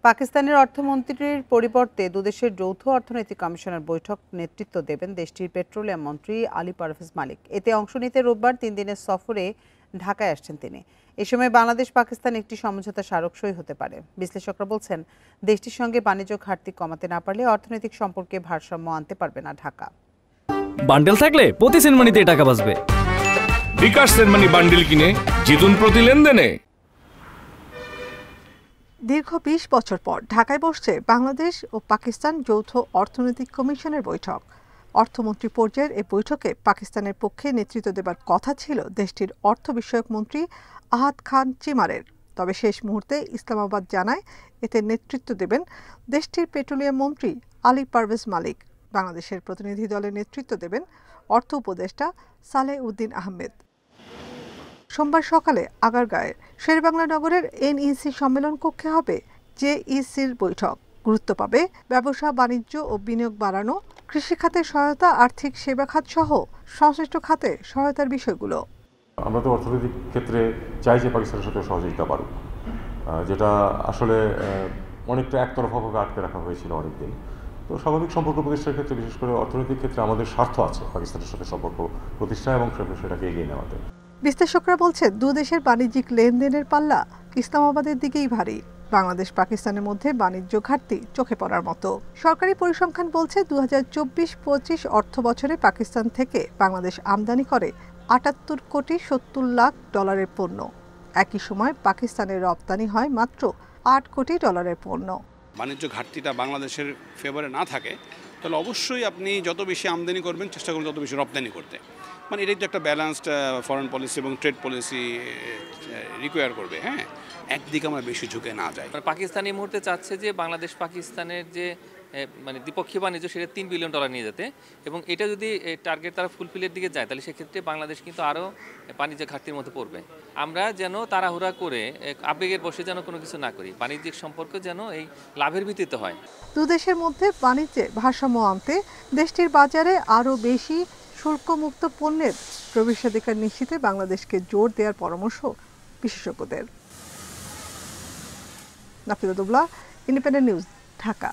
পাকিস্তানের অর্থমন্ত্রীর পরিবর্তে দুদেশের যৌথ অর্থনৈতিক কমিশনের বৈঠক নেতৃত্ব দেবেন দেশটির পেট্রোলিয়াম মন্ত্রী আলী পারভেজ মালিক। এতে অংশ নিতে রোববার 3 দিনের সফরে ঢাকায় আসছেন তিনি। এ সময় বাংলাদেশ পাকিস্তান একটি সমঝোতা স্মারক সই হতে পারে। বিশ্লেষকরা বলছেন, দেশটির সঙ্গে বাণিজ্য ঘাটতি কমাতে না পারলে অর্থনৈতিক সম্পর্কে ভারসাম্য আনতে পারবে না ঢাকা। বান্ডেল থাকলে প্রতি সেনমানিতে টাকা বাঁচবে। বিকাশ সেনমানি বান্ডেল কিনে জিতুন প্রতি লেনদেনে। দীর্ঘ ২০ বছর পর ঢাকায় বসছে বাংলাদেশ ও পাকিস্তান যৌথ অর্থনৈতিক কমিশনের বৈঠক। অর্থমন্ত্রী পর্যায়ের এই বৈঠকে পাকিস্তানের পক্ষে নেতৃত্ব দেবার কথা ছিল দেশটির অর্থ বিষয়ক মন্ত্রী আহাদ খান চিমারের। তবে শেষ মুহূর্তে ইসলামাবাদ জানায় এতে নেতৃত্ব দেবেন দেশটির পেট্রোলিয়াম মন্ত্রী আলী পারভেজ মালিক। বাংলাদেশের প্রতিনিধি দলের নেতৃত্ব দেবেন অর্থ উপদেষ্টা সালেহ উদ্দিন আহমেদ। সোমবার সকালে আগারগাঁয়ের শেরেবাংলা নগরের এনইসি সম্মেলন কক্ষে হবে জেইসির বৈঠক। গুরুত্ব পাবে ব্যবসা বাণিজ্য ও বিনিয়োগ বাড়ানো, কৃষিখাতের সহায়তা, আর্থিক সেবা খাত সহ সংশ্লিষ্ট খাতে সহায়তার বিষয়গুলো। আমরা তো অর্থনৈতিক ক্ষেত্রে চাই যে পাকিস্তানের সাথে সহযোগিতা বাড়ুক, যেটা আসলে অনেকটা একতরফাভাবে আটকে রাখা হয়েছিল অনেকদিন। তো স্বাভাবিক সম্পর্ক প্রতিষ্ঠার ক্ষেত্রে, বিশেষ করে অর্থনৈতিক ক্ষেত্রে আমাদের স্বার্থ আছে পাকিস্তানের সাথে সম্পর্ক প্রতিষ্ঠা এবং সেটাকে এগিয়ে নেওয়াতে। বিশ্লেষকরা বলছেন, দু দেশের বাণিজ্যিক লেনদেনের পাল্লা ইসলামাবাদের দিকেই ভারী। বাংলাদেশ পাকিস্তানের মধ্যে বাণিজ্য ঘাটতি চোখে পড়ার মতো। সরকারি পরিসংখ্যান বলছে 2024-25 অর্থ বছরে পাকিস্তান থেকে বাংলাদেশ আমদানি করে 78 কোটি 70 লাখ ডলারের পণ্য। একই সময় পাকিস্তানের রপ্তানি হয় মাত্র 8 কোটি ডলারের পণ্য। বাণিজ্য ঘাটতিটা বাংলাদেশের ফেভারে না থাকে তাহলে অবশ্যই আপনি যত বেশি আমদানি করবেন চেষ্টা করবেন তত বেশি রপ্তানি করতে। মানে এটাই তো একটা ব্যালেন্সড ফরেন পলিসি এবং ট্রেড পলিসি রিকোয়ার করবে। হ্যাঁ, একদিকে আমরা বেশি ঝুঁকে না যাই। পাকিস্তান এই মুহূর্তে চাচ্ছে যে বাংলাদেশ পাকিস্তানের যে মানে দ্বিপক্ষীয় বাণিজ্য সেটা $3 বিলিয়ন নিয়ে যেতে, এবং এটা যদি টার্গেট তারা ফুলফিলের দিকে যায় তাহলে সেক্ষেত্রে বাংলাদেশ কিন্তু আরও বাণিজ্য ঘাটতির মধ্যে পড়বে। আমরা যেন তাড়াহুড়া করে আবেগের বসে যেন কোনো কিছু না করি, বাণিজ্যিক সম্পর্ক যেন এই লাভের ভিত্তিতে হয়। দু দেশের মধ্যে বাণিজ্যে ভারসাম্য আনতে দেশটির বাজারে আরও বেশি শুল্কমুক্ত পণ্যের প্রবেশাধিকার নিশ্চিতে বাংলাদেশকে জোর দেওয়ার পরামর্শ বিশেষজ্ঞদের। নাফিদা দুবলা, ইন্ডিপেন্ডেন্ট নিউজ, ঢাকা।